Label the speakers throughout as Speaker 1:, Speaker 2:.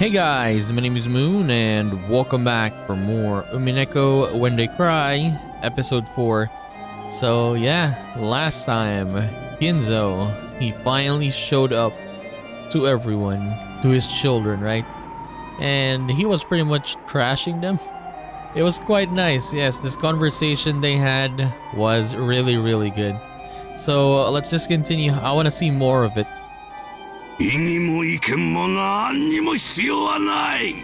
Speaker 1: Hey guys, my name is Moon and welcome back for more Umineko When They Cry, episode 4. So yeah, last time, Ginzo, he finally showed up to everyone, to his children, right? And he was pretty much trashing them. It was quite nice, yes, this conversation they had was really good. So let's just continue, I want to see more of it.
Speaker 2: 異議も意見も何にも必要はない。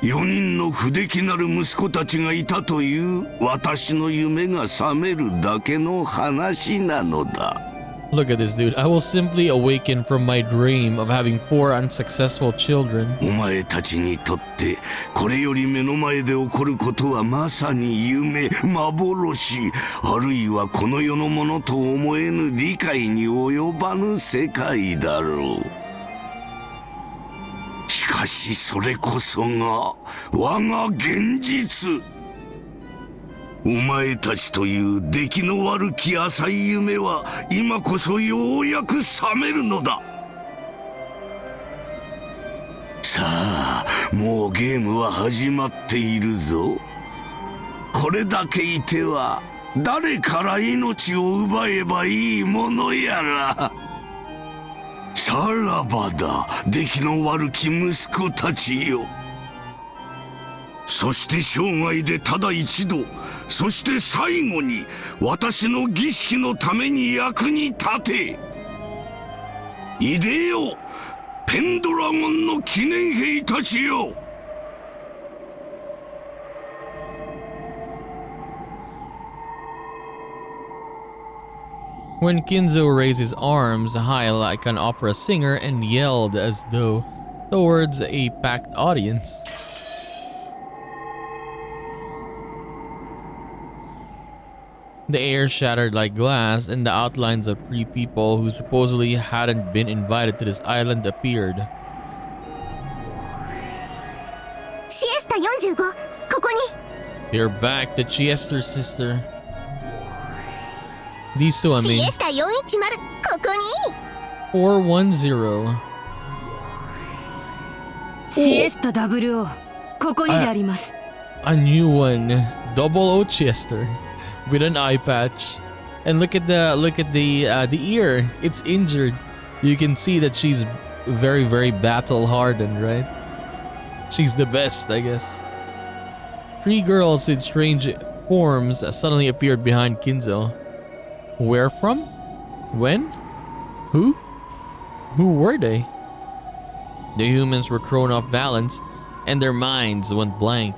Speaker 2: 4人の不出来なる息子たちがいたという私の夢が覚めるだけの話なのだ。
Speaker 1: Look at this dude. I will simply awaken from my dream of having 4 unsuccessful children.
Speaker 2: お前たちにとってこれより目の前で起こることはまさに夢、幻、あるいはこの世のものと思えぬ理解に及ばぬ世界だろう。しかしそれこそが我が現実。お前たちという出来の悪き浅い夢は今こそようやく覚めるのだ。さあ、もうゲームは始まっているぞ。これだけいては誰から命を奪えばいいものやら。さらばだ、出来の悪き息子たちよ。そして生涯でただ一度、そして最後に私の儀式のために役に立て。いでよ、ペンドラゴンの記念兵たちよ。
Speaker 1: When Kinzo raised his arms high like an opera singer and yelled as though towards a packed audience. The air shattered like glass and the outlines of 3 people who supposedly hadn't been invited to this island appeared.
Speaker 3: Siesta 45, ここに。
Speaker 1: They're back, the Chester sister. These two, I mean.
Speaker 3: Siesta 410, ここに。
Speaker 1: 410.
Speaker 4: Siesta 00, ここにであります。
Speaker 1: A new one, 00 Chester. With an eye patch, and look at the ear. It's injured. You can see that she's very battle hardened, right? She's the best, I guess. 3 girls with strange forms suddenly appeared behind Kinzo. Where from? When? Who? Who were they? The humans were thrown off balance, and their minds went blank.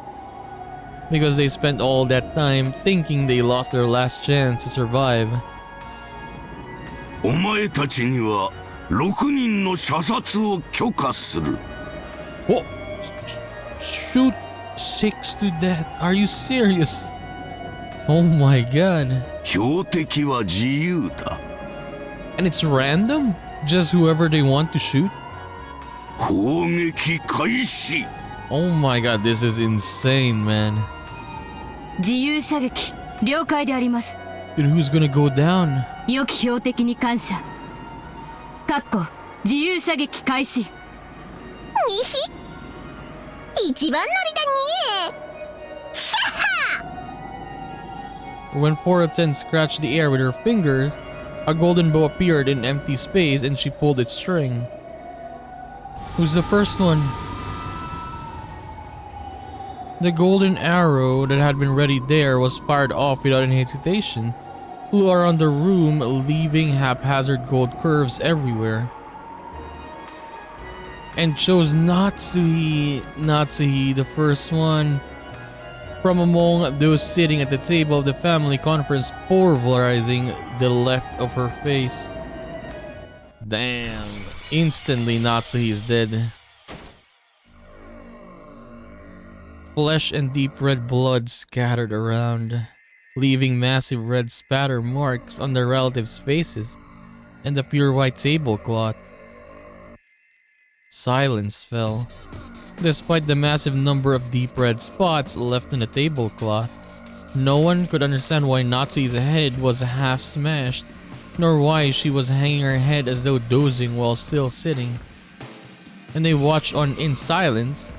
Speaker 1: Because they spent all that time thinking they lost their last chance to survive.
Speaker 2: お前たちには6人の射殺を許可する。
Speaker 1: Oh, shoot 6 to death. Are you serious? Oh my god.
Speaker 2: 標的は自由だ。
Speaker 1: And it's random? Just whoever they want to shoot?
Speaker 2: 攻撃開始。
Speaker 1: Oh my god, this is insane, man.
Speaker 4: 自由射撃、了解であります。
Speaker 1: Dude, who's gonna go down?
Speaker 4: 良き標的に感謝。自由射撃開始。
Speaker 3: にひ一番乗りだね。シャッハ
Speaker 1: When 4 of 10 scratched the air with her finger, a golden bow appeared in empty space and she pulled its string. Who's the first one? The golden arrow that had been ready there was fired off without any hesitation, flew around the room, leaving haphazard gold curves everywhere, and chose Natsuhi, the first one, from among those sitting at the table of the family conference, pulverizing the left of her face. Damn, instantly Natsuhi is dead. Flesh and deep red blood scattered around, leaving massive red spatter marks on their relatives' faces and the pure white tablecloth. Silence fell, despite the massive number of deep red spots left in the tablecloth. No one could understand why Natsuhi's head was half smashed, nor why she was hanging her head as though dozing while still sitting. and they watched on in silence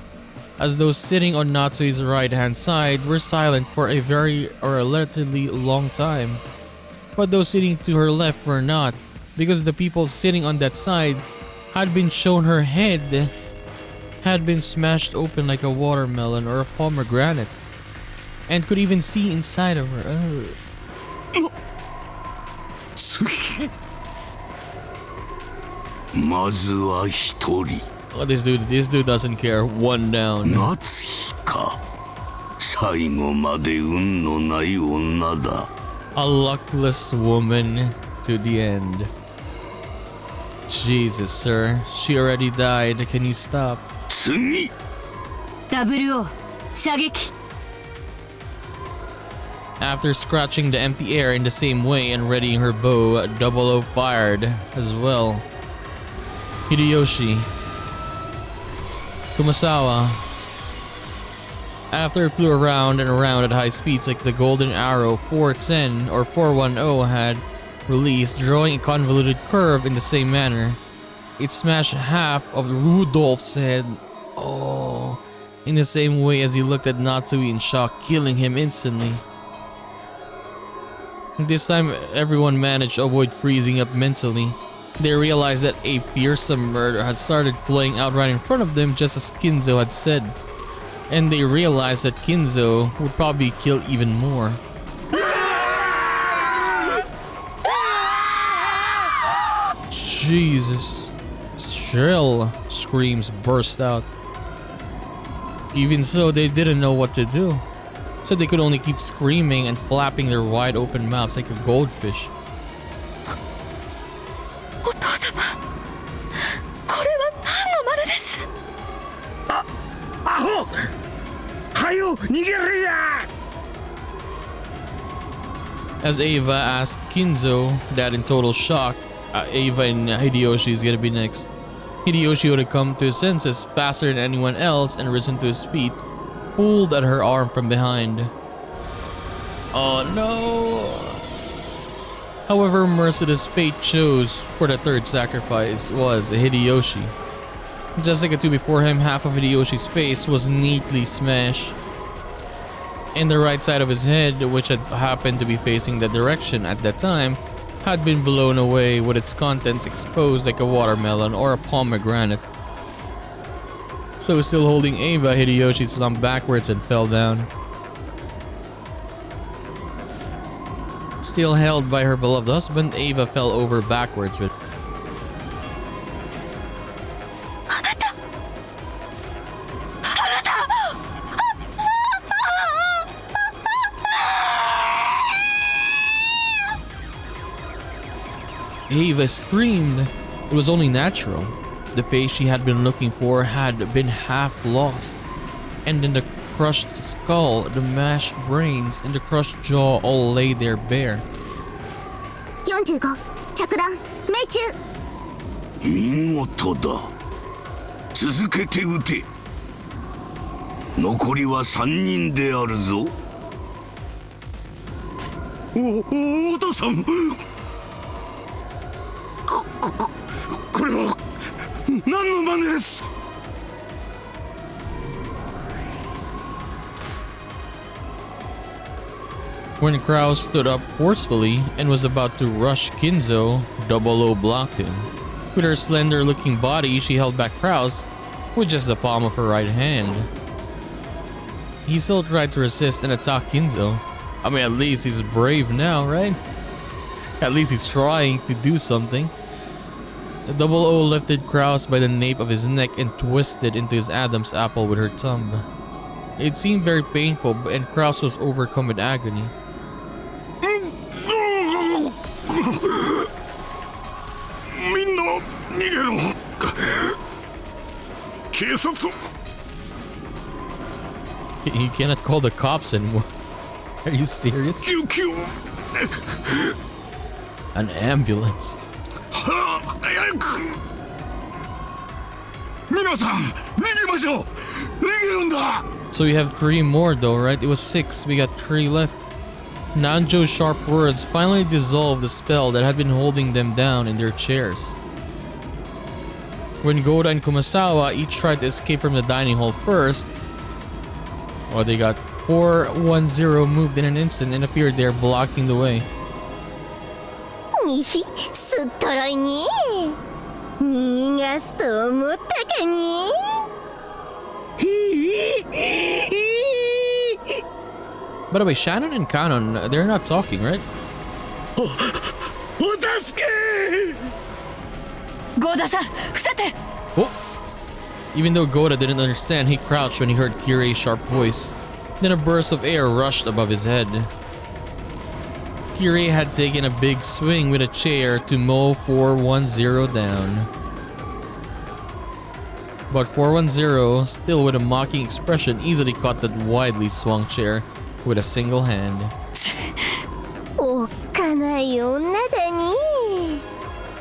Speaker 1: as those sitting on Natsui's right hand side were silent for a relatively long time. But those sitting to her left were not, because the people sitting on that side had been shown her head had been smashed open like a watermelon or a pomegranate, and could even see inside of her. Ugh.
Speaker 2: まずは一人
Speaker 1: Oh, this dude doesn't care. One down.
Speaker 2: 夏日か最後まで運のない女だ
Speaker 1: A luckless woman to the end. Jesus, sir. She already died. Can you stop?
Speaker 2: 次
Speaker 4: WO 射撃
Speaker 1: After scratching the empty air in the same way and readying her bow, Double O fired as well. Hideyoshi. Kumasawa. After it flew around and around at high speeds like the golden arrow 410 or 410 had released, drawing a convoluted curve in the same manner, it smashed half of Rudolph's head. Oh, in the same way as he looked at Natsui in shock, killing him instantly. This time, everyone managed to avoid freezing up mentally. They realized that a fearsome murder had started playing out right in front of them, just as Kinzo had said. And they realized that Kinzo would probably kill even more. Jesus. Shrill screams burst out. Even so, they didn't know what to do. So they could only keep screaming and flapping their wide open mouths like a goldfish.
Speaker 3: お父様、これは何の真似です。
Speaker 2: アホはよ逃げるや
Speaker 1: As Ava asked Kinzo that in total shock, Ava and Hideyoshi is gonna be next. Hideyoshi would have come to his senses faster than anyone else and risen to his feet, pulled at her arm from behind. Oh no! However merciless fate chose for the third sacrifice was Hideyoshi. Just like the two before him, half of Hideyoshi's face was neatly smashed. And the right side of his head, which had happened to be facing the direction at that time, had been blown away with its contents exposed like a watermelon or a pomegranate. So still holding Ava, Hideyoshi slumped backwards and fell down. Still held by her beloved husband, Ava fell over backwards with Ava screamed. It was only natural. The face she had been looking for had been half lost. And in the crushed skull, the mashed brains, and the crushed jaw all lay there bare.
Speaker 3: 45着弾命中。
Speaker 2: 見事だ続けて撃て残りは3人であるぞお父さんこれは何の真似です
Speaker 1: When Krause stood up forcefully and was about to rush Kinzo, Double O blocked him. With her slender-looking body, she held back Krause with just the palm of her right hand. He still tried to resist and attack Kinzo. I mean, at least he's brave now, right? At least he's trying to do something. Double O lifted Krause by the nape of his neck and twisted into his Adam's apple with her thumb. It seemed very painful, and Krause was overcome with agony. He cannot call the cops anymore. Are you serious? An ambulance. So we have 3 more though, right? It was 6. We got 3 left. Nanjo's sharp words finally dissolved the spell that had been holding them down in their chairs. When Goda and Kumasawa each tried to escape from the dining hall first, well, they got 410 moved in an instant and appeared there blocking the way.
Speaker 3: にひ、すっとろいに。逃がすと思ったかに。
Speaker 1: By the way, Shannon and Kanon, they're not talking, right?
Speaker 2: お助け
Speaker 4: ゴーダさん伏せて。
Speaker 1: Oh! Even though Goda didn't understand, he crouched when he heard Kirei's sharp voice. Then a burst of air rushed above his head. Kirei had taken a big swing with a chair to mow 410 down. But 410, still with a mocking expression, easily caught that widely swung chair with a single hand.
Speaker 3: おっかない女だに。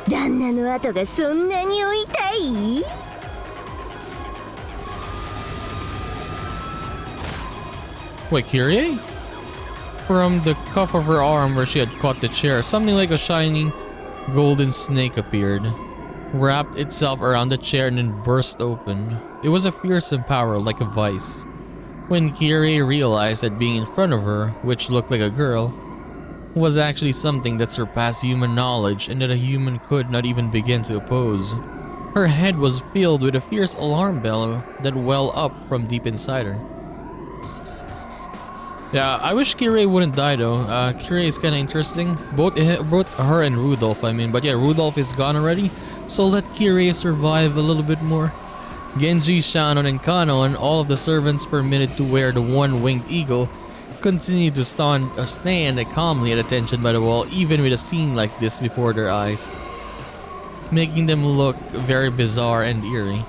Speaker 3: 旦那の後がそんなに追いたい？
Speaker 1: Wait, Kirei? From the cuff of her arm where she had caught the chair, something like a shining golden snake appeared, wrapped itself around the chair and then burst open. It was a fearsome power like a vice. When Kirei realized that being in front of her, which looked like a girl, was actually something that surpassed human knowledge and that a human could not even begin to oppose. Her head was filled with a fierce alarm bell that welled up from deep inside her. Yeah, I wish Kirei wouldn't die though. Kirei is kinda interesting. Both her and Rudolph, I mean. But yeah, Rudolph is gone already, so let Kirei survive a little bit more. Genji, Shannon, and Kanon, all of the servants permitted to wear the one-winged eagle, continued to stand calmly at attention by the wall, even with a scene like this before their eyes, making them look very bizarre and eerie.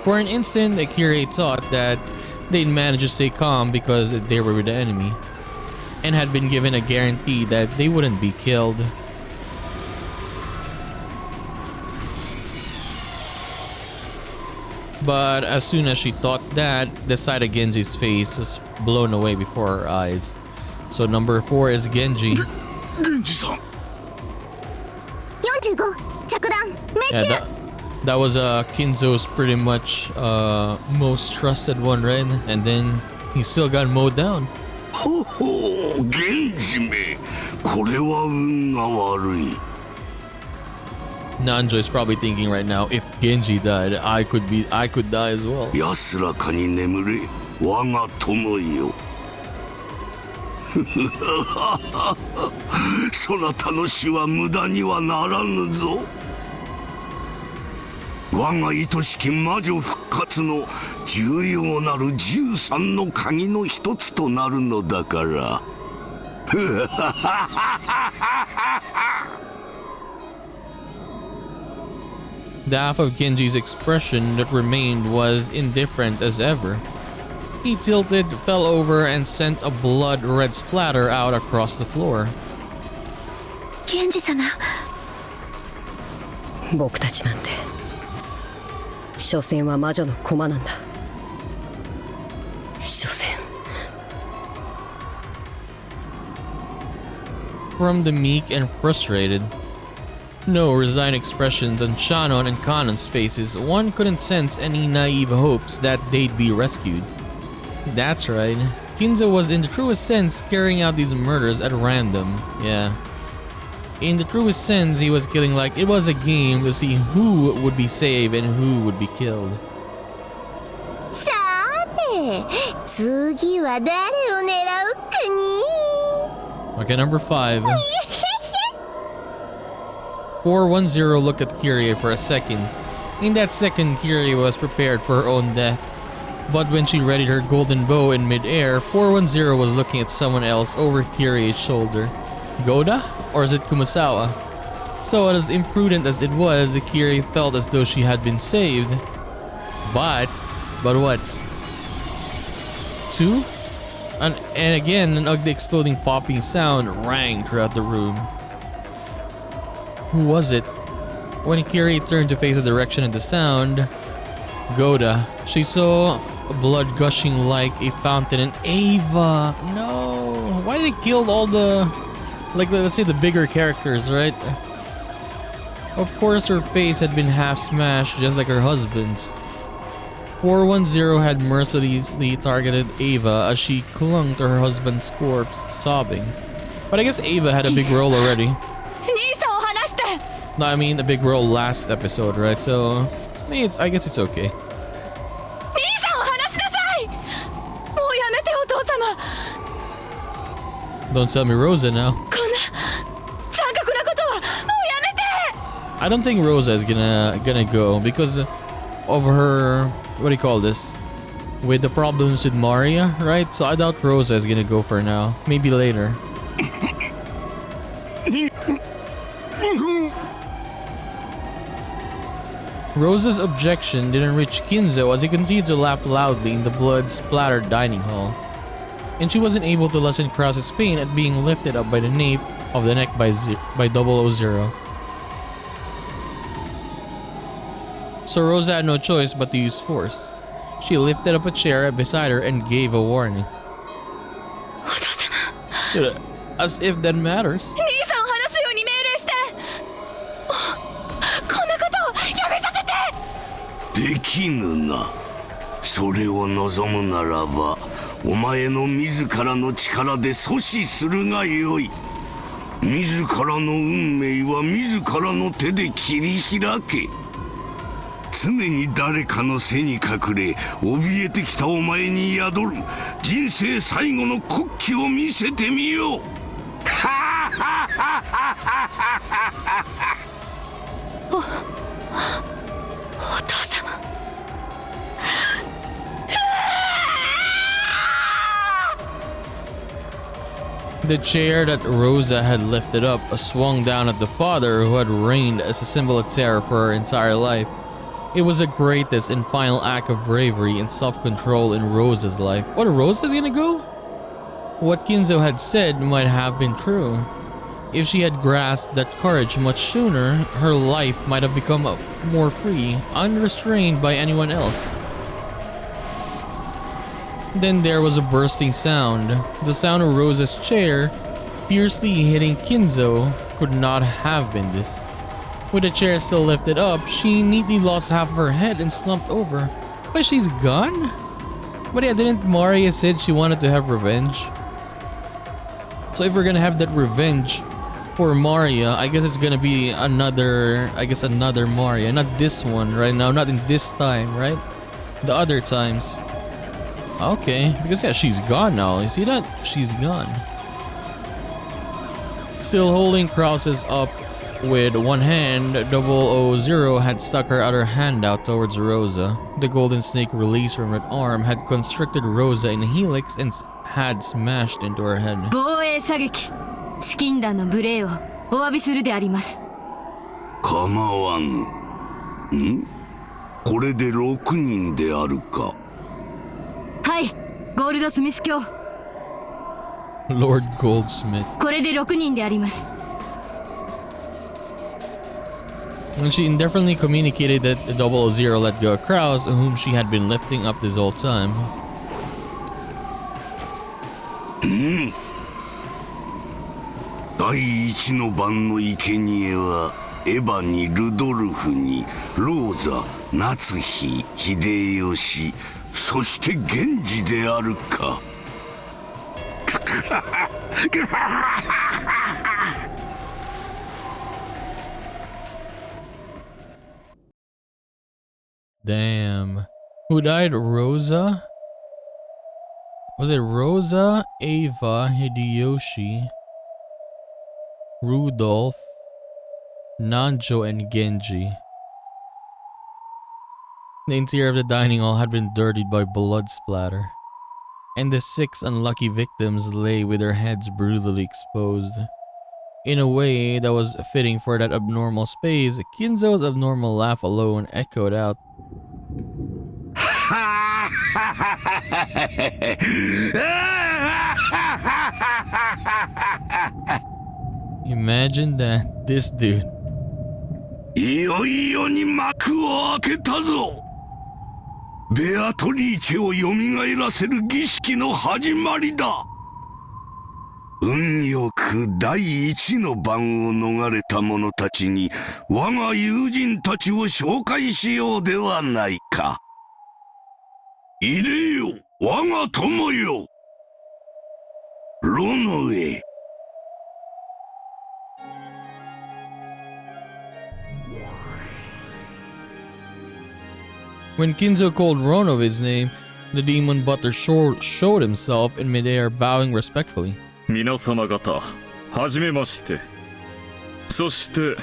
Speaker 1: For an instant, Kirei thought that they'd managed to stay calm because they were with the enemy, and had been given a guarantee that they wouldn't be killed. But as soon as she thought that, the sight of Genji's face was blown away before her eyes. So number 4 is Genji.
Speaker 2: 源氏さん
Speaker 3: 45着弾命
Speaker 1: Yeah,
Speaker 3: 中。
Speaker 1: that was Kinzo's pretty much most trusted one, right? And then he still got mowed down.
Speaker 2: ほほう源氏めこれは運が悪い
Speaker 1: Nanjo is probably thinking right now, if Genji died, I could die as well.
Speaker 2: 安らかに眠れ我が友よそなたの死は無駄にはならぬぞ我が愛しき魔女復活の重要なる13の鍵の一つとなるのだから
Speaker 1: The half of Genji's expression that remained was indifferent as ever. He tilted, fell over, and sent a blood-red splatter out across the floor.
Speaker 3: 源氏様。
Speaker 5: 僕たちなんて所詮は魔女の駒なんだ。所詮。
Speaker 1: From the meek and frustrated, no resigned expressions on Shannon and Kanon's faces, one couldn't sense any naive hopes that they'd be rescued. That's right, Kinzo was in the truest sense carrying out these murders at random, yeah. In the truest sense, he was killing like it was a game to see who would be saved and who would be killed.
Speaker 3: さて、次は誰を狙うかに。
Speaker 1: Okay, number 5. 410 looked at Kirei for a second. In that second, Kirei was prepared for her own death. But when she readied her golden bow in mid-air, 410 was looking at someone else over Kirei's shoulder. Goda? Or is it Kumasawa? So as imprudent as it was, Kirei felt as though she had been saved. But what? 2? And again, an ugly exploding popping sound rang throughout the room. Who was it? When Kirei turned to face the direction of the sound, Goda. She saw blood gushing like a fountain and Ava. No. Why did it kill all the, like, let's say the bigger characters, right? Of course, her face had been half smashed just like her husband's. 410 had mercilessly targeted Ava as she clung to her husband's corpse, sobbing. But I guess Ava had a big role already.
Speaker 4: 兄さんを離して。
Speaker 1: No, I mean a big role last episode, right? So, I guess it's okay.
Speaker 4: 兄さんを離しなさい。もうやめてお父様。
Speaker 1: Don't tell me Rosa now.
Speaker 4: こんな残酷なことはもうやめて。
Speaker 1: I don't think Rosa is gonna go because of her, what do you call this? With the problems with Maria, right? So I doubt Rosa is gonna go for now. Maybe later. Rosa's objection didn't reach Kinzo as he continued to laugh loudly in the blood-splattered dining hall. And she wasn't able to lessen Krause's pain at being lifted up by the nape of the neck by 000. So Rosa had no choice but to use force. She lifted up a chair beside her and gave a warning. As if that matters.
Speaker 4: 兄さんを離すように命令して。こんなことをやめさせて。
Speaker 2: できぬな。それを望むならば、お前の自らの力で阻止するがよい。自らの運命は自らの手で切り開け。常に誰かの背に隠れ、怯えてきたお前に宿る人生最後の国旗を見せてみよう。
Speaker 4: お父様。
Speaker 1: The chair that Rosa had lifted up swung down at the father who had reigned as a symbol of terror for her entire life. It was the greatest and final act of bravery and self-control in Rosa's life. What, Rosa's gonna go? What Kinzo had said might have been true. If she had grasped that courage much sooner, her life might have become more free, unrestrained by anyone else. Then there was a bursting sound. The sound of Rosa's chair fiercely hitting Kinzo could not have been this. With the chair still lifted up, she neatly lost half of her head and slumped over. But she's gone? But yeah, didn't Maria said she wanted to have revenge? So if we're gonna have that revenge for Maria, I guess it's gonna be another Maria. Not this one right now, not in this time, right? The other times. Okay, because yeah, she's gone now. You see that? She's gone. Still holding Krause's up with one hand, 000 had stuck her other hand out towards Rosa. The golden snake released from her arm had constricted Rosa in a helix and had smashed into her head.
Speaker 4: 防衛射撃、資金弾の無礼をお詫びするであります。
Speaker 2: 構わぬ。ん？これで6人であるか。
Speaker 4: はい、ゴールドスミス卿。
Speaker 1: Lord Goldsmith.
Speaker 4: これで6人であります。
Speaker 1: When she indifferently communicated that 000 let go of Krause, whom she had been lifting up this whole time.
Speaker 2: 第一の番の生贄はエヴァにルドルフにローザ、夏日、秀吉、そして源氏であるか。
Speaker 1: Damn. Who died? Rosa? Was it Rosa, Ava, Hideyoshi, Rudolph, Nanjo, and Genji? The interior of the dining hall had been dirtied by blood splatter, and the 6 unlucky victims lay with their heads brutally exposed. In a way that was fitting for that abnormal space, Kinzo's abnormal laugh alone echoed out. Imagine that, this dude.
Speaker 2: いよいよに幕を開けたぞ。ベアトリーチェを蘇らせる儀式の始まりだ。運よく第一の番を逃れた者たちに我が友人たちを紹介しようではないか。いでよ、我が友よ。ロノウ。
Speaker 1: When Kinzo called Rono his name, the demon butler showed himself in midair, bowing respectfully.
Speaker 6: 皆様方、はじめまして。そして、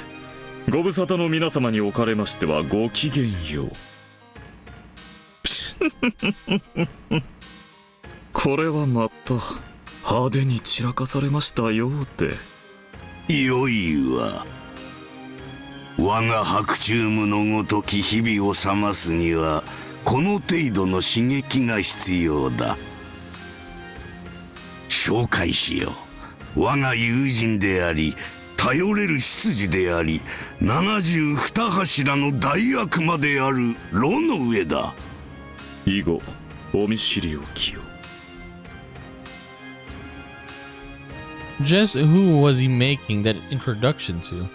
Speaker 6: ご無沙汰の皆様におかれましてはごきげんよう。これはまた派手に散らかされましたようで。
Speaker 2: よいわ。我が白チュームのごとき日々を覚ますにはこの程度の刺激が必要だ。紹介しよう。我が友人であり頼れる執事であり72柱の大悪魔であるロノウだ。
Speaker 6: 以後お見知りおきを。
Speaker 1: Just who was he making that introduction to?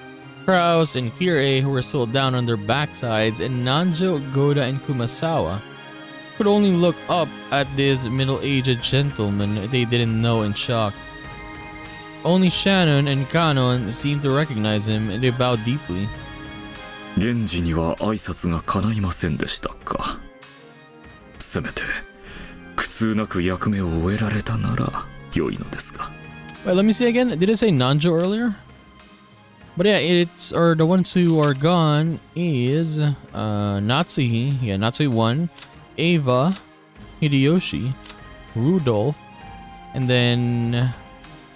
Speaker 1: Kraus and Kirei, who were still down on their backsides, and Nanjo, Goda, and Kumasawa could only look up at this middle-aged gentleman they didn't know in shock. Only Shannon and Kanon seemed to recognize him, and they bowed deeply.
Speaker 6: 現時には挨拶が叶いませんでしたか。せめて苦痛なく役目を終えられたなら良いのですが。
Speaker 1: Wait, let me see again. Did it say Nanjo earlier? But yeah, it's or the ones who are gone is Natsuhi, yeah, Natsuhi 1, Ava, Hideyoshi, Rudolph, and then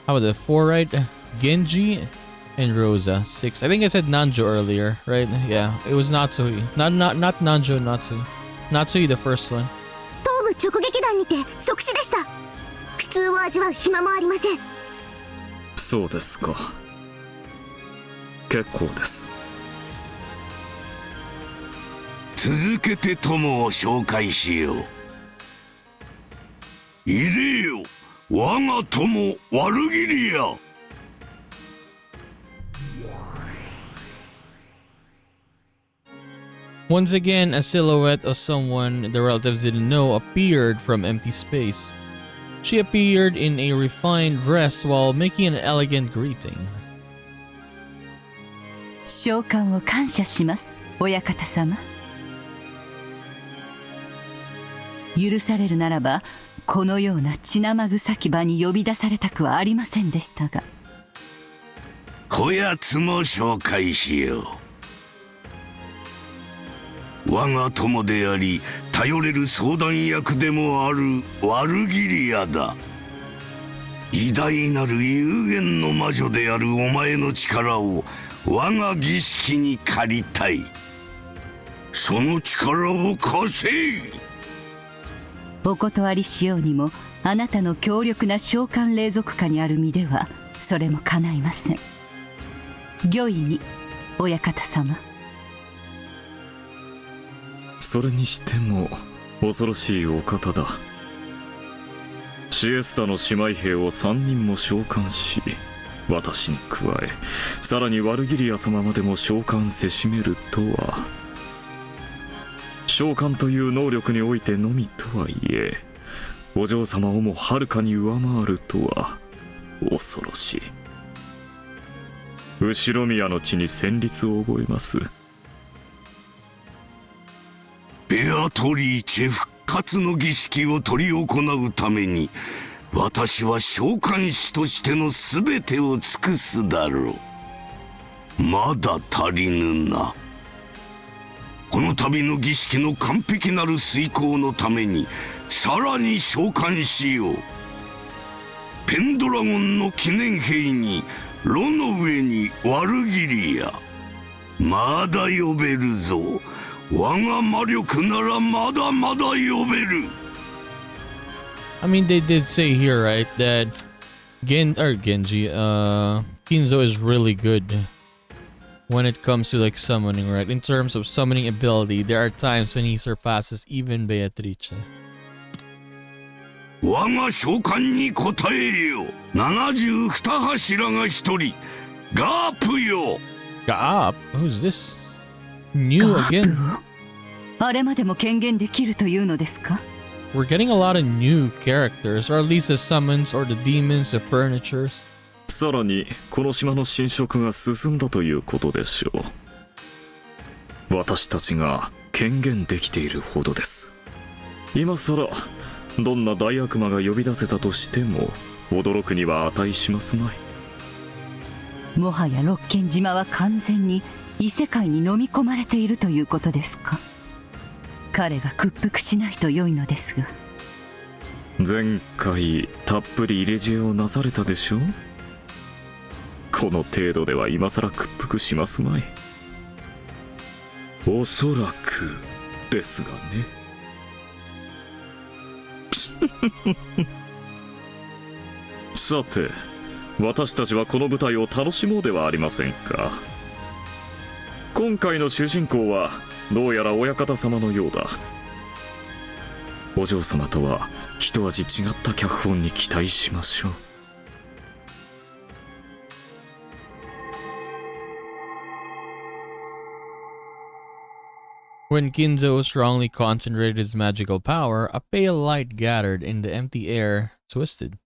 Speaker 1: how was it 4, right? Genji and Rosa 6. I think I said Nanjo earlier, right? Yeah, it was Natsuhi. Not Nanjo, Natsuhi. Natsuhi the first one.
Speaker 3: 頭部直撃弾にて即死でした。苦痛を味わう暇もありません。
Speaker 6: そうですか。結構です。
Speaker 2: 続けて友を紹介しよう。いでよ、我が友ワルギリア。
Speaker 1: Once again, a silhouette of someone the relatives didn't know appeared from empty space. She appeared in a refined dress while making an elegant greeting.
Speaker 7: 召喚を感謝します、親方様。許されるならば、このような血生臭き場に呼び出されたくはありませんでしたが。
Speaker 2: こやつも紹介しよう。我が友であり頼れる相談役でもあるワルギリアだ。偉大なる有限の魔女であるお前の力を我が儀式に借りたい。その力を貸せ。
Speaker 7: お断りしようにも、あなたの強力な召喚霊族下にある身ではそれも叶いません。御意に、親方様。
Speaker 6: それにしても恐ろしいお方だ。シエスタの姉妹兵を3人も召喚し、私に加えさらにワルギリア様までも召喚せしめるとは。召喚という能力においてのみとはいえ、お嬢様をもはるかに上回るとは恐ろしい。後宮の地に戦慄を覚えます。
Speaker 2: ベアトリーチェ復活の儀式を執り行うために私は召喚師としての全てを尽くすだろう。まだ足りぬな。この度の儀式の完璧なる遂行のためにさらに召喚しよう。ペンドラゴンの記念兵にロの上にワルギリア。まだ呼べるぞ。我が魔力ならまだまだ呼べる。
Speaker 1: I mean, they did say here, right, that Genji, Kinzo is really good when it comes to like summoning, right? In terms of summoning ability, there are times when he surpasses even Beatrice.
Speaker 2: 我が召喚に応えよ。72柱が一人、ガープよ。
Speaker 1: Gaap? Who's this? New again.
Speaker 7: あれまでも権限できるというのですか？
Speaker 1: We're getting a lot of new characters, or at least the summons or the demons, the furnitures.
Speaker 6: さらにこの島の侵食が進んだということでしょう。私たちが権限できているほどです。今さらどんな大悪魔が呼び出せたとしても驚くには値しますまい。
Speaker 7: もはや六軒島は完全に異世界に飲み込まれているということですか？彼が屈服しないと良いのですが。
Speaker 6: 前回たっぷり入れ知恵をなされたでしょう。この程度では今さら屈服しますまい。おそらくですがね。さて、私たちはこの舞台を楽しもうではありませんか。今回の主人公はどうやら親方様のようだ。お嬢様とは一味違った脚本に期待しましょう。
Speaker 1: When Kinzo strongly concentrated his magical power, a pale light gathered in the empty air, twisted.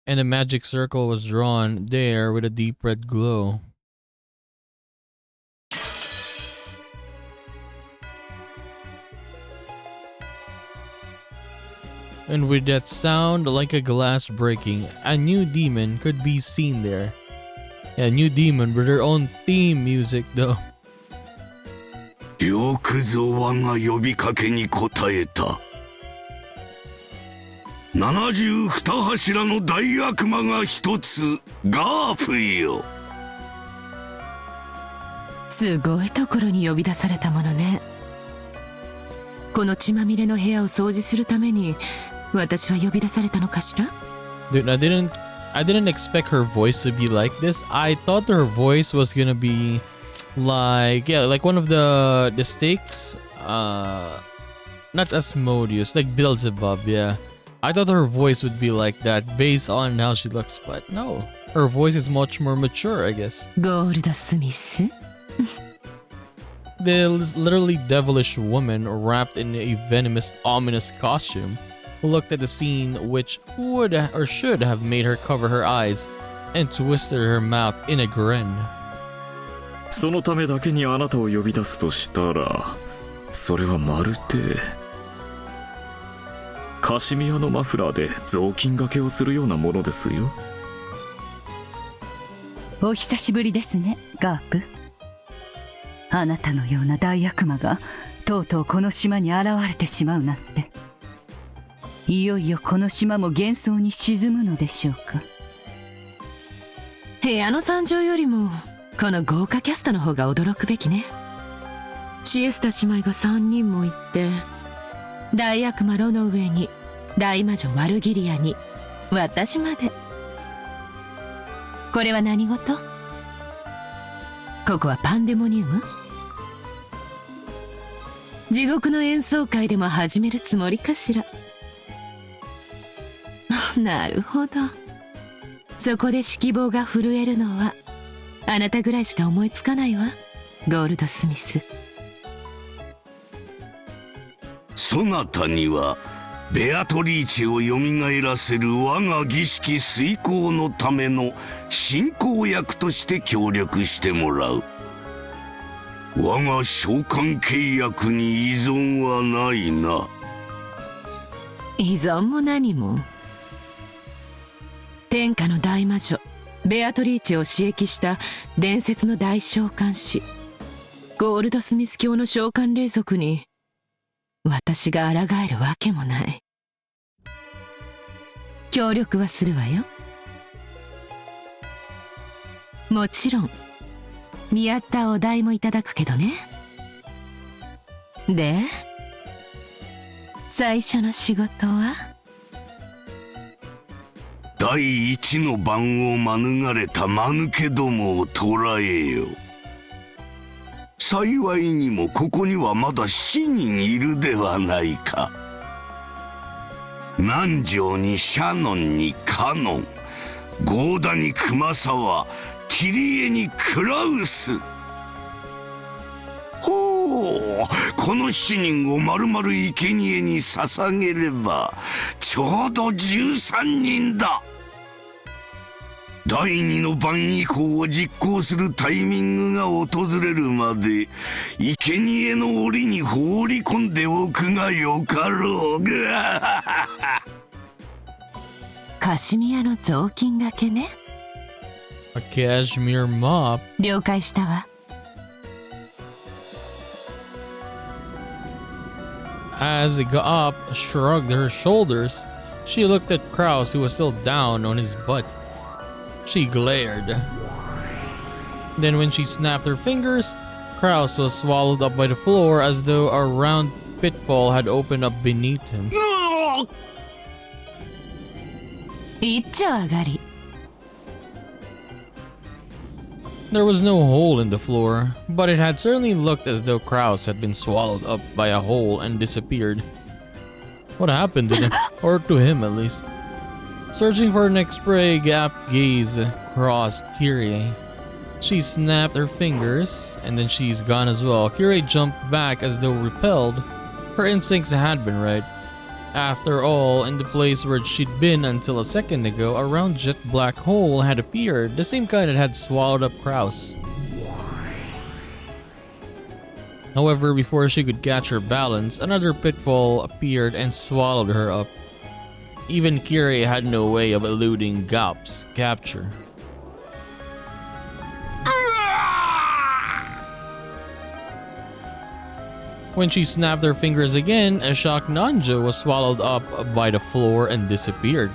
Speaker 1: And a magic circle was drawn there with a deep red glow. And with that sound like a glass breaking, a new demon could be seen there. Yeah, a new demon with their own theme music though.
Speaker 2: よくぞ我が呼びかけに応えた。72柱の大悪魔が一つ、ガープよ。
Speaker 4: すごいところに呼び出されたものね。この血まみれの部屋を掃除するために私は呼び出されたのかしら？
Speaker 1: Dude, I didn't expect her voice to be like this. I thought her voice was gonna be like, yeah, like one of the stakes, not Asmodeus, like Beelzebub, yeah. I thought her voice would be like that based on how she looks, but no, her voice is much more mature, I guess.
Speaker 4: ゴールドスミス
Speaker 1: This literally devilish woman wrapped in a venomous, ominous costume looked at the scene, which would or should have made her cover her eyes and twisted her mouth in a grin.
Speaker 6: そのためだけにあなたを呼び出すとしたら、それはまるでカシミヤのマフラーで雑巾掛けをするようなものですよ。
Speaker 7: お久しぶりですね、ガープ。あなたのような大悪魔がとうとうこの島に現れてしまうなんて。いよいよこの島も幻想に沈むのでしょうか。
Speaker 4: 部屋の惨状よりもこの豪華キャストの方が驚くべきね。シエスタ姉妹が3人もいて、大悪魔ロの上に大魔女ワルギリアに私まで。これは何事？ここはパンデモニウム？地獄の演奏会でも始めるつもりかしら。なるほど。そこで指揮棒が震えるのはあなたぐらいしか思いつかないわ、ゴールドスミス。
Speaker 2: そなたにはベアトリーチェをよみがえらせる我が儀式遂行のための進行役として協力してもらう。我が召喚契約に依存はないな。
Speaker 4: 依存も何も。天下の大魔女ベアトリーチェを刺激した伝説の大召喚師ゴールドスミス教の召喚霊族に私が抗えるわけもない。協力はするわよ。もちろん見合ったお題もいただくけどね。で、最初の仕事は？
Speaker 2: 第一の番を免れた間抜けどもを捕らえよ。幸いにもここにはまだ7人いるではないか。南條にシャノンにカノン、ゴーダに熊沢、キリエにクラウス。ほう、この7人を丸々生贄に捧げればちょうど13人だ。第2の番以降を実行するタイミングが訪れるまで生贄の檻に放り込んでおくがよかろう。
Speaker 4: カシミヤの雑巾がけね。
Speaker 1: A cashmere mop.
Speaker 4: 了解したわ。
Speaker 1: As it got up, shrugged her shoulders. She looked at Kraus, who was still down on his butt. She glared. Then when she snapped her fingers, Kraus was swallowed up by the floor as though a round pitfall had opened up beneath him.
Speaker 4: いっちゃ上がり。
Speaker 1: There was no hole in the floor, but it had certainly looked as though Kraus had been swallowed up by a hole and disappeared. What happened to him? Or to him at least. Searching for her next prey, Gap gaze crossed Kyrie. She snapped her fingers, and then she's gone as well. Kyrie jumped back as though repelled. Her instincts had been right. After all, in the place where she'd been until a second ago, a round jet black hole had appeared, the same kind that had swallowed up Kraus. However, before she could catch her balance, another pitfall appeared and swallowed her up. Even Kyrie had no way of eluding Gap's capture. When she snapped her fingers again, a shocked Nanjo was swallowed up by the floor and disappeared.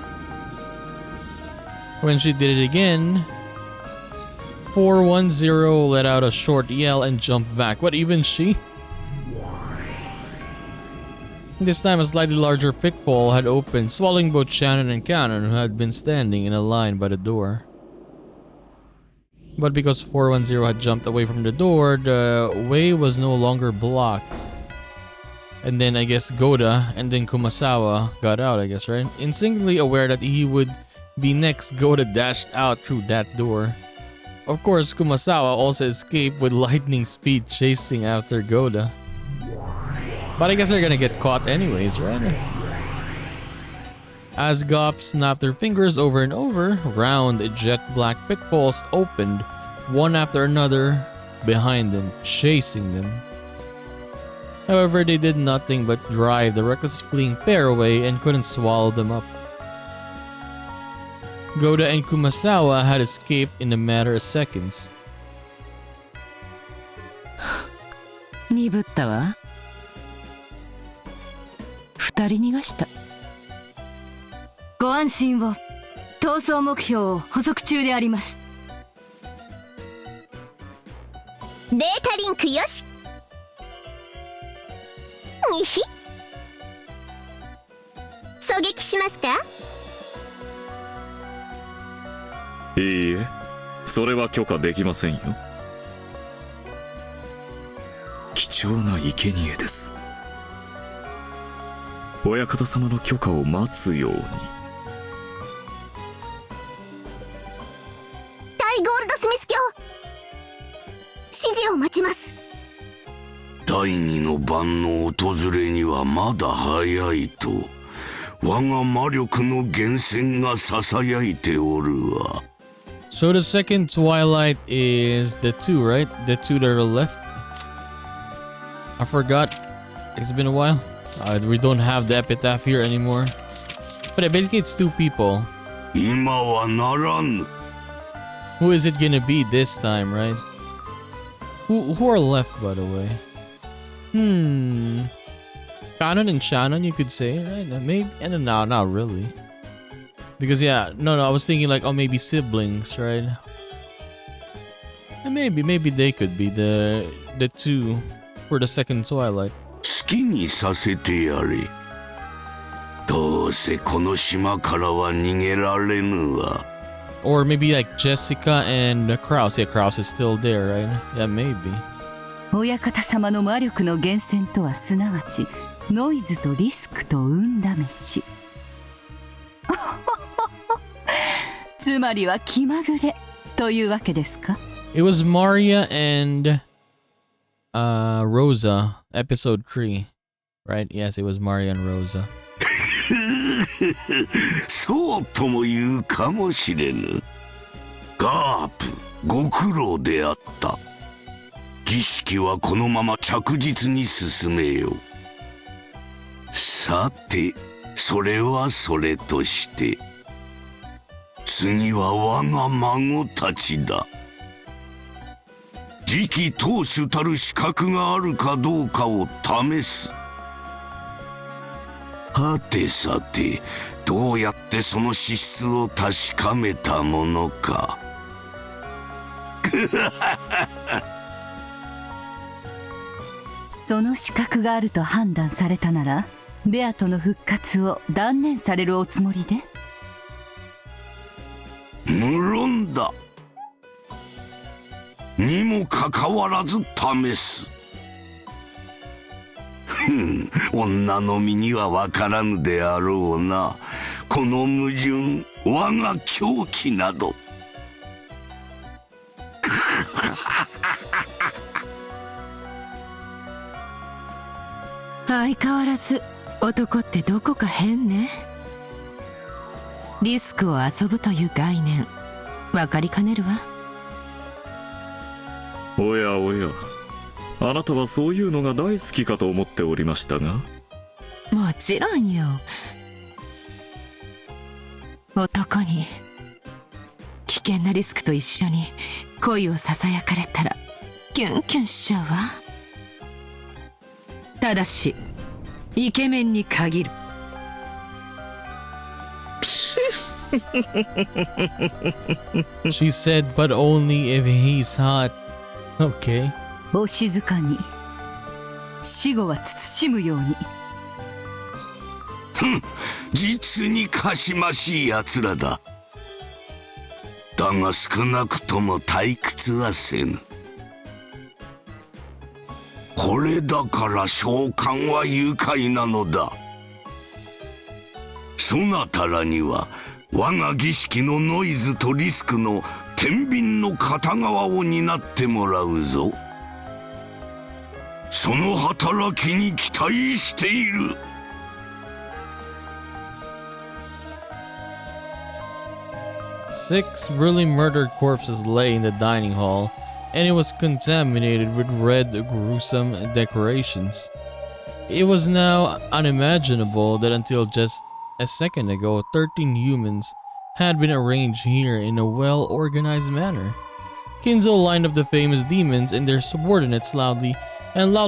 Speaker 1: When she did it again, 410 let out a short yell and jumped back. What, even she? This time a slightly larger pitfall had opened, swallowing both Shannon and Cannon, who had been standing in a line by the door. But because 410 had jumped away from the door, the way was no longer blocked. And then I guess Goda and then Kumasawa got out, I guess, right? Instinctively aware that he would be next, Goda dashed out through that door. Of course, Kumasawa also escaped with lightning speed, chasing after Goda. But I guess they're gonna get caught anyways, right? As Gop snapped her fingers over and over, round jet black pitfalls opened, one after another, behind them, chasing them. However, they did nothing but drive the reckless fleeing pair away and couldn't swallow them up. Goda and Kumasawa had escaped in a matter of seconds.
Speaker 4: 鈍ったわ。二人逃がした。
Speaker 7: ご安心を。逃走目標を捕捉中であります。
Speaker 3: データリンクよし。にひ。狙撃しますか？
Speaker 6: いいえ、それは許可できませんよ。貴重な生贄です。親方様の許可を待つように。
Speaker 3: 対ゴールドスミス卿、指示を待ちます。
Speaker 2: 第二の番の訪れにはまだ早いと我が魔力の源泉が囁いておるわ。
Speaker 1: So the second Twilight is the two, right? The two that are left. I forgot. It's been a while. We don't have the epitaph here anymore. But yeah, basically it's two people.
Speaker 2: 今はならぬ。
Speaker 1: Who is it gonna be this time, right? Who are left, by the way? Canon and Shannon, you could say, right? Maybe, and no, not really. Because yeah, no, I was thinking like, oh, maybe siblings, right? And maybe they could be the two for the second Twilight.
Speaker 2: 好きにさせてやれ。どうせこの島からは逃げられぬわ。
Speaker 1: Or maybe like Jessica and Kraus. Yeah, Kraus is still there, right? Yeah, maybe.
Speaker 7: 親方様の魔力の源泉とはすなわちノイズとリスクと運試し。つまりは気まぐれというわけですか？
Speaker 1: It was Maria and Rosa, episode 3. Right? Yes, it was Maria and Rosa.
Speaker 2: そうとも言うかもしれぬ。ガープ、ご苦労であった。儀式はこのまま着実に進めよう。さて、それはそれとして、次は我が孫たちだ。次期当主たる資格があるかどうかを試す。はてさて、どうやってその資質を確かめたものか。
Speaker 7: その資格があると判断されたなら、ベアとの復活を断念されるおつもりで？
Speaker 2: 無論だ。にもかかわらず試す。女の身にはわからぬであろうな。この矛盾、我が狂気など。
Speaker 4: 相変わらず男ってどこか変ね。リスクを遊ぶという概念、わかりかねるわ。
Speaker 6: おやおや、あなたはそういうのが大好きかと思っておりましたが。
Speaker 4: もちろんよ。男に危険なリスクと一緒に恋をささやかれたらキュンキュンしちゃうわ。ただしイケメンに限る。
Speaker 1: She said, but only if he's hot. Okay.
Speaker 7: お静かに。死後は慎むように。
Speaker 2: 実にかしましい奴らだ。だが少なくとも退屈はせぬ。これだから召喚は愉快なのだ。そなたらには我が儀式のノイズとリスクの天秤の片側を担ってもらうぞ。その働きに期待している。
Speaker 1: Six really murdered corpses lay in the dining hall, and it was contaminated with red, gruesome decorations. It was now unimaginable that until just a second ago, 13 humans had been arranged here in a well-organized manner. Kinzo lined up the famous demons and their subordinates loudly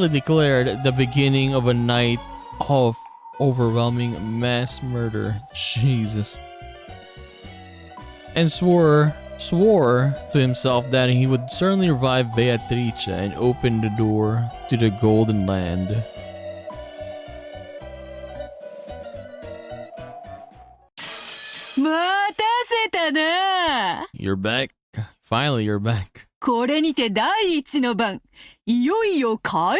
Speaker 1: declared the beginning of a night of overwhelming mass murder. Jesus. And swore to himself that he would certainly revive Beatrice and open the door to the Golden Land. You're back. Finally, you're back.
Speaker 7: これにて第一の番。いよいよ開幕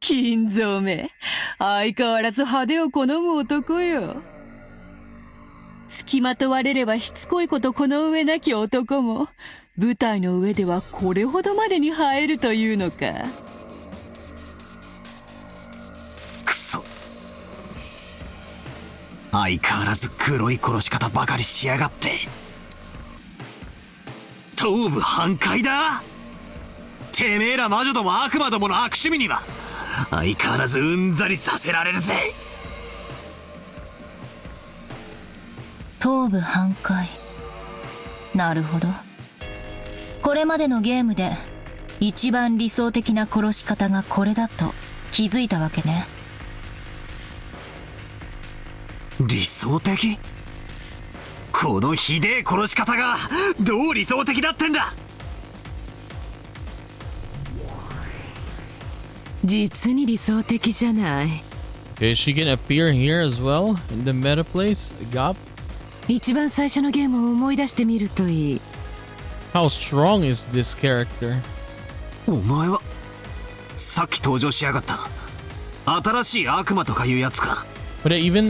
Speaker 7: 金蔵め、相変わらず派手を好む男よ。付きまとわれればしつこいことこの上なき男も、舞台の上ではこれほどまでに映えるというのか。
Speaker 8: くそ、相変わらず黒い殺し方ばかりしやがって。頭部半壊だ。てめえら魔女ども悪魔どもの悪趣味には相変わらずうんざりさせられるぜ。
Speaker 9: 頭部半壊。なるほど。これまでのゲームで一番理想的な殺し方がこれだと気づいたわけね。
Speaker 8: 理想的？このひでえ殺し方がどう理想的だってんだ。
Speaker 4: 実に理想的じゃない。
Speaker 1: Okay, she can appear here as well in the meta place. Gop.
Speaker 4: 一番最初のゲームを思い出してみるといい。
Speaker 1: How strong is this character?
Speaker 8: お前はさっき登場しやがった新しい悪魔とかいうやつか。
Speaker 1: But even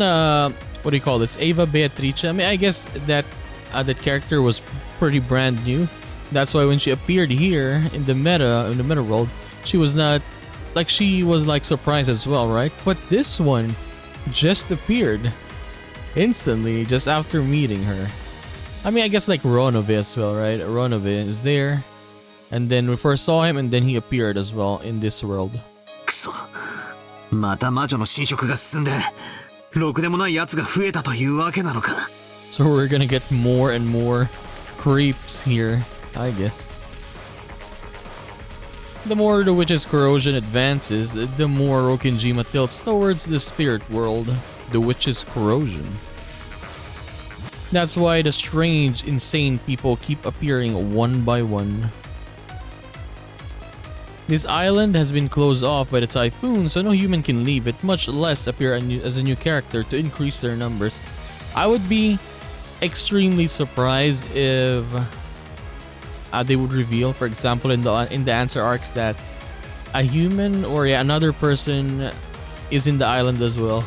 Speaker 1: what do you call this? Ava Beatrice. I mean, I guess that that character was pretty brand new. That's why when she appeared here in the meta world, she was not like she was like surprised as well, right? But this one just appeared instantly just after meeting her. I mean, I guess like Ronove as well, right? Ronove is there, and then we first saw him, and then he appeared as well in this world.
Speaker 8: くそ、また魔女の侵食が進んでろくでもない奴が増えたというわけなのか。
Speaker 1: So we're gonna get more and more creeps here, I guess. The more the witch's corrosion advances, the more Rokinjima tilts towards the spirit world, the witch's corrosion. That's why the strange, insane people keep appearing one by one. This island has been closed off by the typhoon, so no human can leave it, much less appear as a new character to increase their numbers. I would be extremely surprised if they would reveal, for example, in the answer arcs, that a human or another person is in the island as well.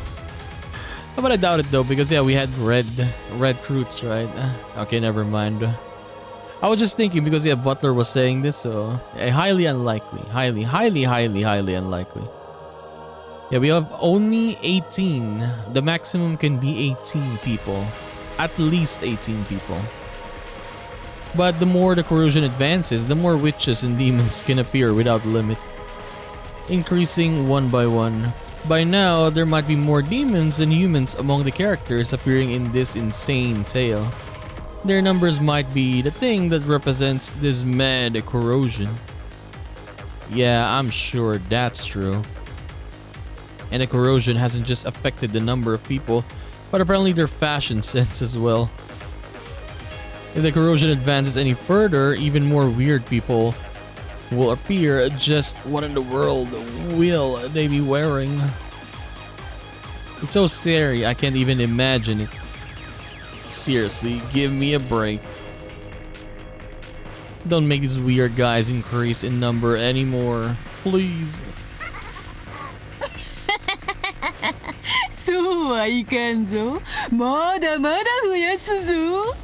Speaker 1: But I doubt it though, because we had red fruits, right? Okay, never mind. I was just thinking because Butler was saying this, so highly unlikely, highly unlikely. Yeah, we have only 18. The maximum can be 18 people, at least 18 people. But the more the corrosion advances, the more witches and demons can appear without limit, increasing one by one. By now, there might be more demons than humans among the characters appearing in this insane tale. Their numbers might be the thing that represents this mad corrosion. Yeah, I'm sure that's true. And the corrosion hasn't just affected the number of people, but apparently their fashion sense as well. If the corrosion advances any further, even more weird people will appear. Just what in the world will they be wearing? It's so scary, I can't even imagine it. Seriously, give me a break. Don't make these weird guys increase in number anymore, please.
Speaker 7: そうはいかんぞ。まだまだ増やすぞ。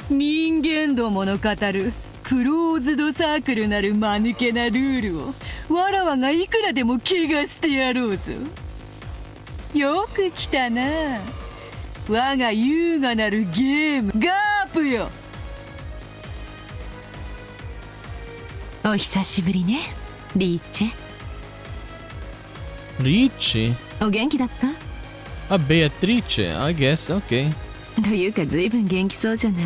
Speaker 7: 人間どもの語るクローズドサークルなる間抜けなルールをわらわがいくらでも怪我してやろうぞ。よく来たな。我が優雅なるゲームガープよ。
Speaker 4: お久しぶりね、リーチェ。
Speaker 1: リーチェ？
Speaker 4: お元気だった？Beatrice,
Speaker 1: I guess, okay.
Speaker 4: というか随分元気そうじゃない。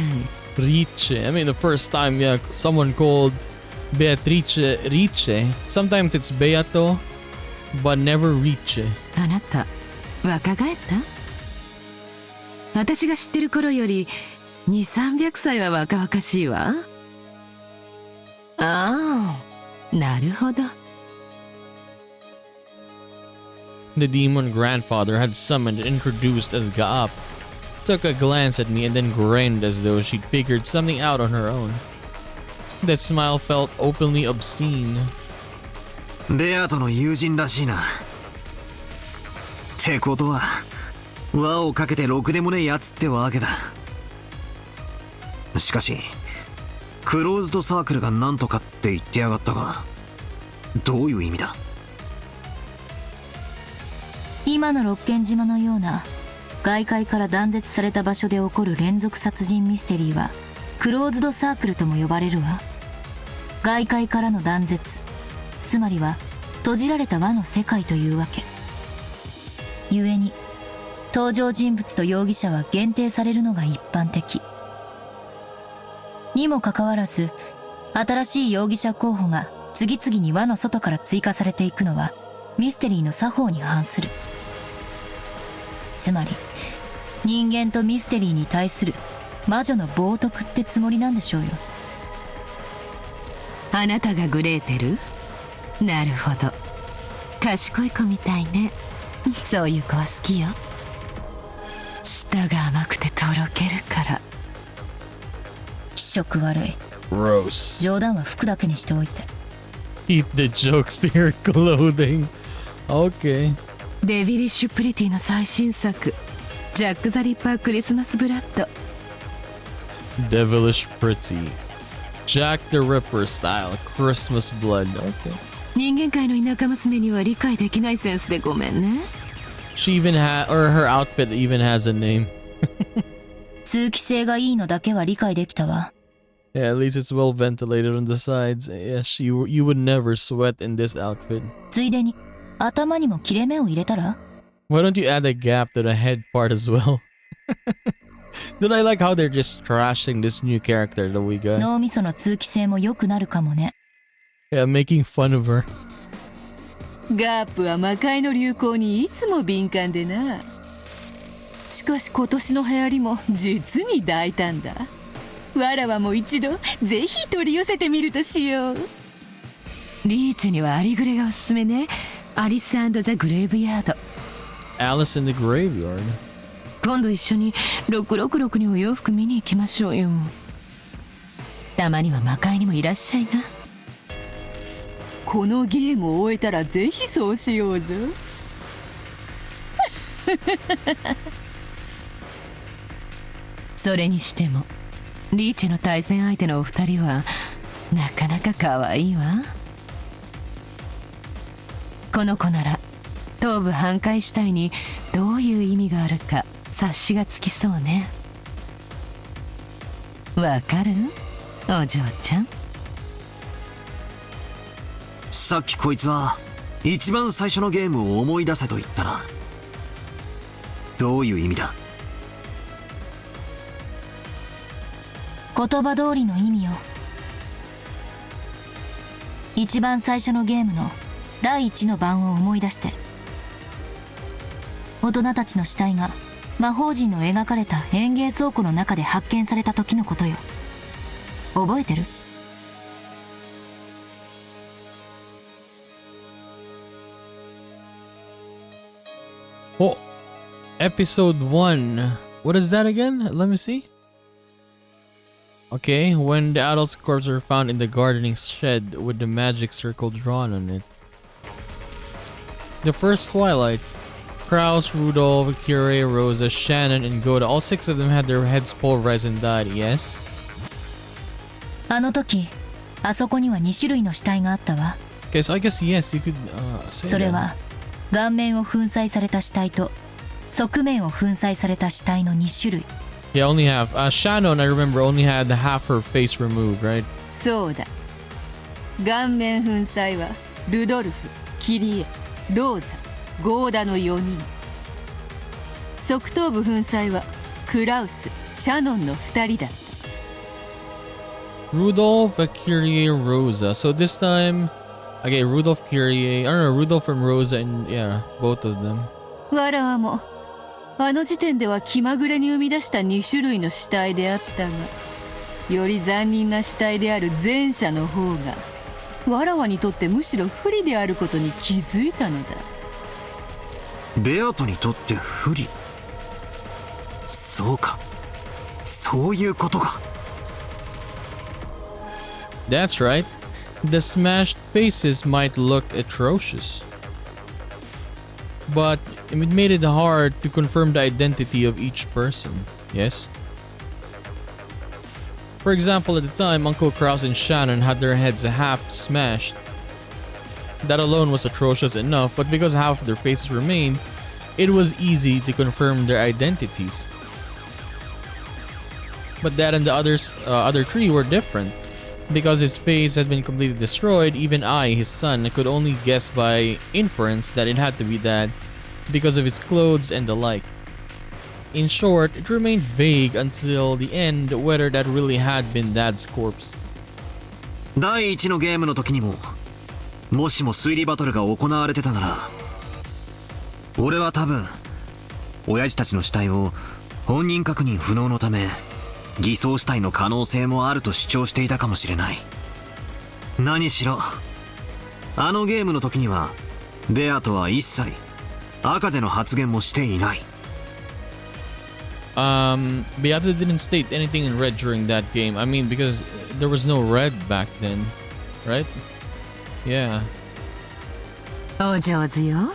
Speaker 1: Riche. I mean, the first time, someone called Beatrice Riche. Sometimes it's Beato, but never Riche.
Speaker 4: あなた、若返った？私が知ってる頃より2、300歳は若々しいわ。ああ、なるほど。
Speaker 1: The demon grandfather had summoned and introduced as Gaap took a glance at me and then grinned as though she'd figured something out on her own. That smile felt openly obscene.
Speaker 8: ベアとの友人らしいな。ってことは輪をかけてろくでもねえやつってわけだ。しかしクローズドサークルがなんとかって言ってやがったが、どういう意味だ？
Speaker 9: 今の六軒島のような外界から断絶された場所で起こる連続殺人ミステリーはクローズドサークルとも呼ばれるわ。外界からの断絶、つまりは閉じられた輪の世界というわけ。故に登場人物と容疑者は限定されるのが一般的にもかかわらず、新しい容疑者候補が次々に輪の外から追加されていくのはミステリーの作法に反する。つまり人間とミステリーに対する魔女の冒涜ってつもりなんでしょうよ。
Speaker 4: あなたがグレーテル？なるほど。賢い子みたいね。そういう子は好きよ。舌が甘くてとろけるから。
Speaker 9: 気色悪い。
Speaker 1: Gross.
Speaker 9: 冗談は服だけにしておいて。
Speaker 1: Keep the jokes to your clothing. Okay.
Speaker 4: デビリッシュプリティの最新作ジャック・ザ・リッパークリスマスブラッド
Speaker 1: Devilish pretty. Jack the Ripper style. Christmas blood. Okay.
Speaker 4: 人間界の田舎娘には理解できないセンスでごめんね
Speaker 1: She even or her outfit even has a name.
Speaker 9: 通気性がいいのだけは理解できたわ。
Speaker 1: Yeah, at least it's well ventilated on the sides. Yes, you would never sweat in this outfit.
Speaker 9: ついでに頭にも切れ目を入れたら
Speaker 1: Why don't you add a gap to the head part as well? Dude, I like how they're just trashing this new character that we got.
Speaker 9: 脳みその通気性も良くなるかもね。
Speaker 1: Yeah, making fun of her.
Speaker 7: ガープは魔界の流行にいつも敏感でな。しかし今年の流行りも実に大胆だ。わらわも一度ぜひ取り寄せてみるとしよう。
Speaker 4: リーチェにはアリグレがおすすめねアリス&ザ・グレイブヤード
Speaker 1: Alice in the Graveyard.
Speaker 4: 今度一緒に666にお洋服見に行きましょうよたまには魔界にもいらっしゃいな
Speaker 7: このゲームを終えたらぜひそうしようぞ。
Speaker 4: それにしてもリーチェの対戦相手のお二人はなかなか可愛いわこの子なら東部半壊死体にどういう意味があるか察しがつきそうねわかるお嬢ちゃん
Speaker 8: さっきこいつは一番最初のゲームを思い出せと言ったな。どういう意味だ？
Speaker 9: 言葉通りの意味よ。一番最初のゲームの第一の番を思い出して。大人たちの死体が魔法陣の描かれた園芸倉庫の中で発見された時のことよ。覚えてる？
Speaker 1: Oh, episode 1. What is that again? Let me see. Okay, when the adult's corpse are found in the gardening shed with the magic circle drawn on it. The first Twilight. Kraus, Rudolph, Curie, Rosa, Shannon, and Goda. All 6 of them had their heads pulverized and died, yes?
Speaker 9: あの時、あそこには2種類の死体があったわ。
Speaker 1: Okay, so I guess yes, you could say
Speaker 9: それ
Speaker 1: that.
Speaker 9: は顔面を粉砕された死体と側面を粉砕された死体の2種類。
Speaker 1: Yeah, only half. Shannon, I remember, only had half her face removed, right?
Speaker 7: そうだ。顔面粉砕はルドルフ、キリエ、ローザ、ゴーダの4人。側頭部粉砕はクラウス、シャノンの2人だった。
Speaker 1: Rudolph, Curie, Rosa. So this time, okay, Rudolph, Curie. I don't know, Rudolph and Rosa, and yeah, both of them.
Speaker 7: わらわもあの時点では気まぐれに生み出した2種類の死体であったが、より残忍な死体である前者の方がわらわにとってむしろ不利であることに気づいたのだ。
Speaker 8: ベアトにとって不利。そうか、そういうことか。
Speaker 1: That's right. The smashed faces might look atrocious, but it made it hard to confirm the identity of each person, yes? For example, at the time, Uncle Kraus and Shannon had their heads half smashed. That alone was atrocious enough, but because half of their faces remained, it was easy to confirm their identities. But Dad and the other 3 were different. Because his face had been completely destroyed, even I, his son, could only guess by inference that it had to be Dad because of his clothes and the like. In short, it remained vague until the end whether that really had been Dad's corpse.
Speaker 8: 第1のゲームの時にも、もしも推理バトルが行われてたなら、俺は多分、親父たちの死体を本人確認不能のため、偽装死体の可能性もあると主張していたかもしれない。何しろあのゲームの時にはベアとは一切赤での発言もしていない。
Speaker 1: Beata didn't state anything in red during that game. I mean, because there was no red back then, right? Yeah.
Speaker 4: お上手よ。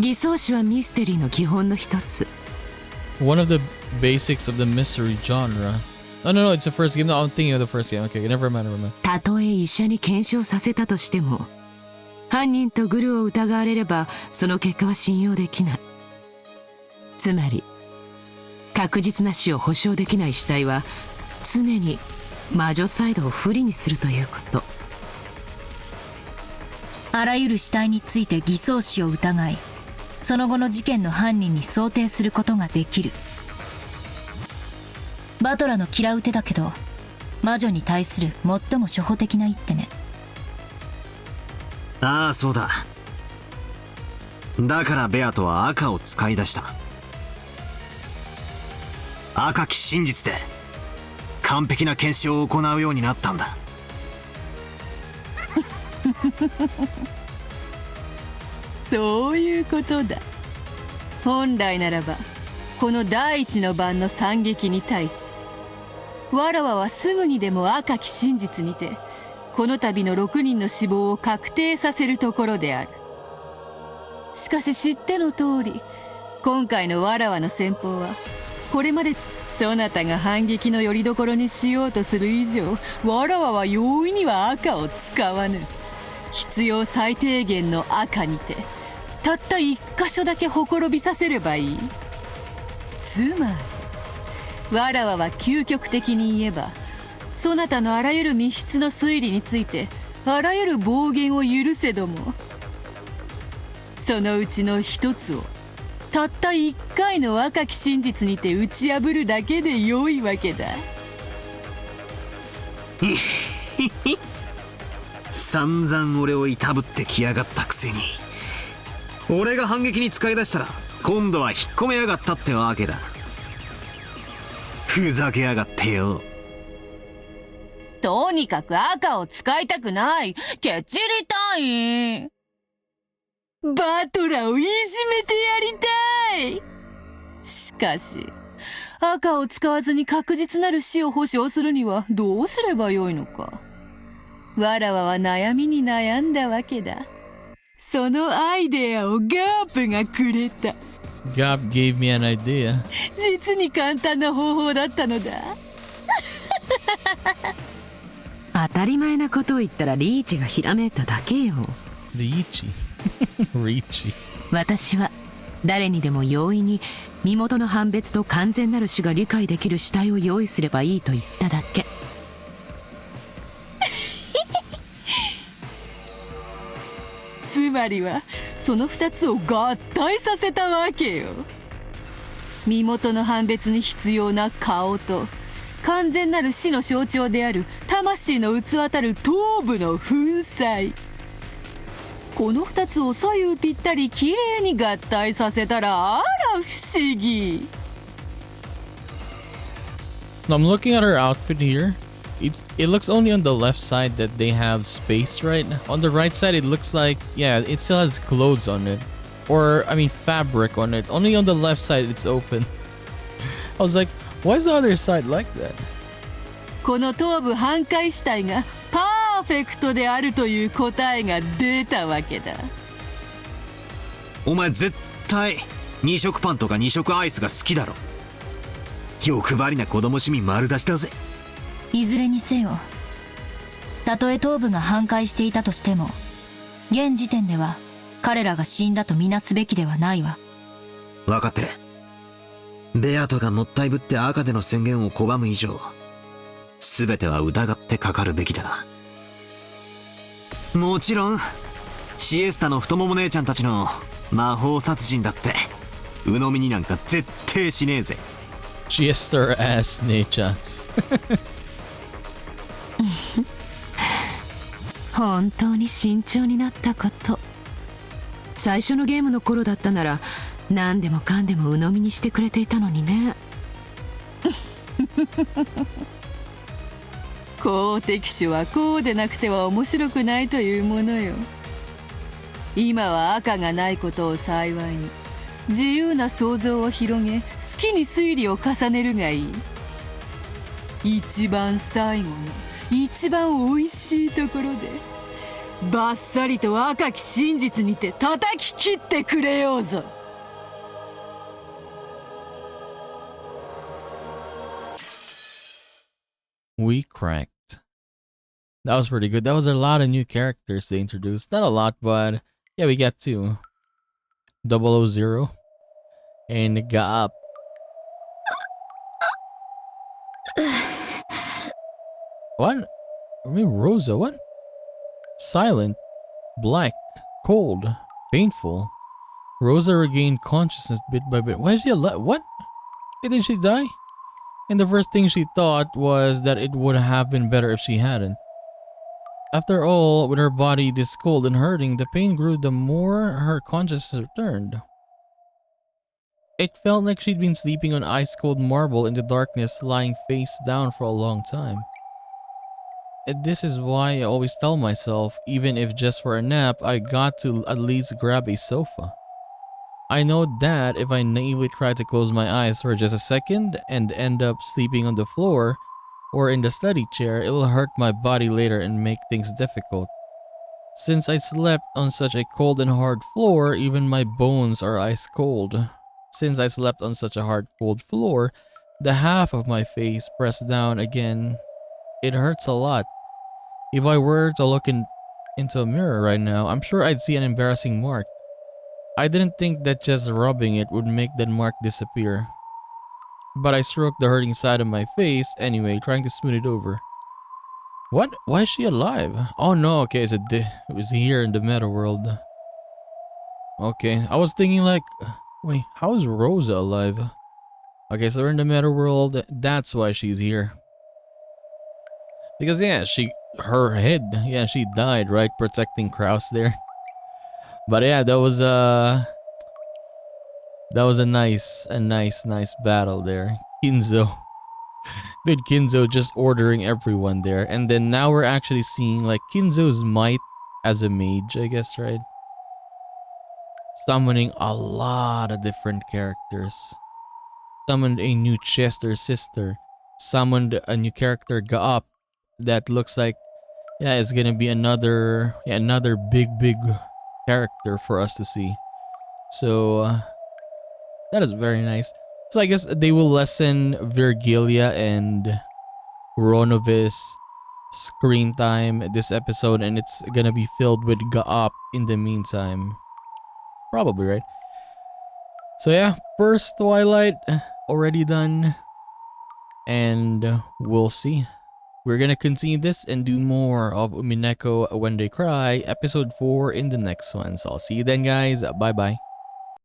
Speaker 4: 偽装詞はミステリーの基本の一つ。
Speaker 1: One of the basics of the mystery genre. Oh, no, it's the first game. No, I'm thinking of the first game. Okay, never mind, never mind.
Speaker 4: たとえ医者に検証させたとしても、犯人とグルを疑われれば、その結果は信用できない。つまり、確実な死を保証できない死体は、常に魔女サイドを不利にするということ。
Speaker 9: あらゆる死体について偽装死を疑い、その後の事件の犯人に想定することができる。バトラの嫌う手だけど、魔女に対する最も初歩的な一手ね。
Speaker 8: ああ、そうだ。だからベアとは赤を使い出した。赤き真実で完璧な検証を行うようになったんだ。
Speaker 7: そういうことだ。本来ならばこの第一の番の惨劇に対し、わらわはすぐにでも赤き真実にてこの度の6人の死亡を確定させるところである。しかし知っての通り、今回のわらわの戦法はこれまでそなたが反撃の拠り所にしようとする以上、わらわは容易には赤を使わぬ。必要最低限の赤にてたった一箇所だけほころびさせればいい。つまりわらわは究極的に言えば、そなたのあらゆる密室の推理についてあらゆる暴言を許せども、そのうちの一つをたった一回の赤き真実にて打ち破るだけで良いわけだ。
Speaker 8: 散々俺をいたぶってきやがったくせに、俺が反撃に使い出したら今度は引っ込めやがったってわけだ。ふざけやがってよ。
Speaker 7: とにかく赤を使いたくない。けっちりたい。バトラをいじめてやりたい。しかし赤を使わずに確実なる死を保証するにはどうすればよいのか。わらわは悩みに悩んだわけだ。そのアイデアをガープがくれた。
Speaker 1: Gap gave me an idea.
Speaker 7: 実に簡単な方法だったのだ。
Speaker 4: 当たり前なことを言ったらリーチがひらめいただけよ。
Speaker 1: Riichi. Riichi.
Speaker 4: 私は誰にでも容易に身元の判別と完全なる死が理解できる死体を用意すればいいと言っただけ。
Speaker 7: つまりはその2つを合体させたわけよ。身元の判別に必要な顔と完全なる死の象徴である魂の器たる頭部の粉砕、この2つを左右ぴったりきれいに合体させたら、あら不思議。
Speaker 1: I'm looking at her outfit here. It looks only on the left side that they have space, right? On the right side it looks like, yeah, it still has clothes on it. Or, I mean, fabric on it. Only on the left side it's open. I was like, why is the other side like that?
Speaker 7: この頭部半壊死体がパーフェクトであるという答えが出たわけだ。
Speaker 8: お前絶対2色パンとか2色アイスが好きだろ。欲張りな子供市民丸出しだぜ。
Speaker 9: いずれにせよ、たとえ頭部が半壊していたとしても、現時点では彼らが死んだとみなすべきではないわ。
Speaker 8: 分かってる。ベアトがもったいぶって赤での宣言を拒む以上、全ては疑ってかかるべきだな。もちろんシエスタの太もも姉ちゃんたちの魔法殺人だって鵜呑みになんか絶対しねえぜ。
Speaker 1: Chester ass Nechans.
Speaker 4: 本当に慎重になったこと。最初のゲームの頃だったなら何でもかんでも鵜呑みにしてくれていたのにね。
Speaker 7: 公的種はこうでなくては面白くないというものよ。今は赤がないことを幸いに自由な想像を広げ、好きに推理を重ねるがいい。一番最後の一番おいしいところでバッサリと赤き真実にて叩き切ってくれようぞ。
Speaker 1: We cracked. That was pretty good. That was a lot of new characters they introduced. Not a lot, but yeah, we got 2. 000 and Gaap. What? I mean, Rosa, what? Silent, black, cold, painful. Rosa regained consciousness bit by bit. Why is she alive? What? Didn't she die? And the first thing she thought was that it would have been better if she hadn't. After all, with her body this cold and hurting, the pain grew the more her consciousness returned. It felt like she'd been sleeping on ice-cold marble in the darkness, lying face down for a long time. And this is why I always tell myself, even if just for a nap, I got to at least grab a sofa. I know that if I naively try to close my eyes for just a second and end up sleeping on the floor or in the study chair, it'll hurt my body later and make things difficult. Since I slept on such a cold and hard floor, even my bones are ice cold. Since I slept on such a hard, cold floor, the half of my face pressed down again, it hurts a lot. If I were to look into a mirror right now, I'm sure I'd see an embarrassing mark. I didn't think that just rubbing it would make that mark disappear. But I stroked the hurting side of my face anyway, trying to smooth it over. What? Why is she alive? Oh no, okay, so it was here in the meta world. Okay, I was thinking like, wait, how is Rosa alive? Okay, so we're in the meta world, that's why she's here. Because yeah, her head, yeah, she died, right, protecting Kraus there. But yeah, that was a nice battle there. Kinzo. Dude, Kinzo just ordering everyone there. And then now we're actually seeing like Kinzo's might as a mage, I guess, right? Summoning a lot of different characters. Summoned a new Chester sister. Summoned a new character, Gaap, that looks like, yeah, it's gonna be another big character for us to see. So that is very nice. So I guess they will lessen Virgilia and Ronovis screen time this episode, and it's gonna be filled with Gaap in the meantime. Probably, right? So yeah, first Twilight already done, and we'll see. We're gonna continue this and do more of Umineko When They Cry, episode 4 in the next one. So I'll see you then, guys. Bye bye.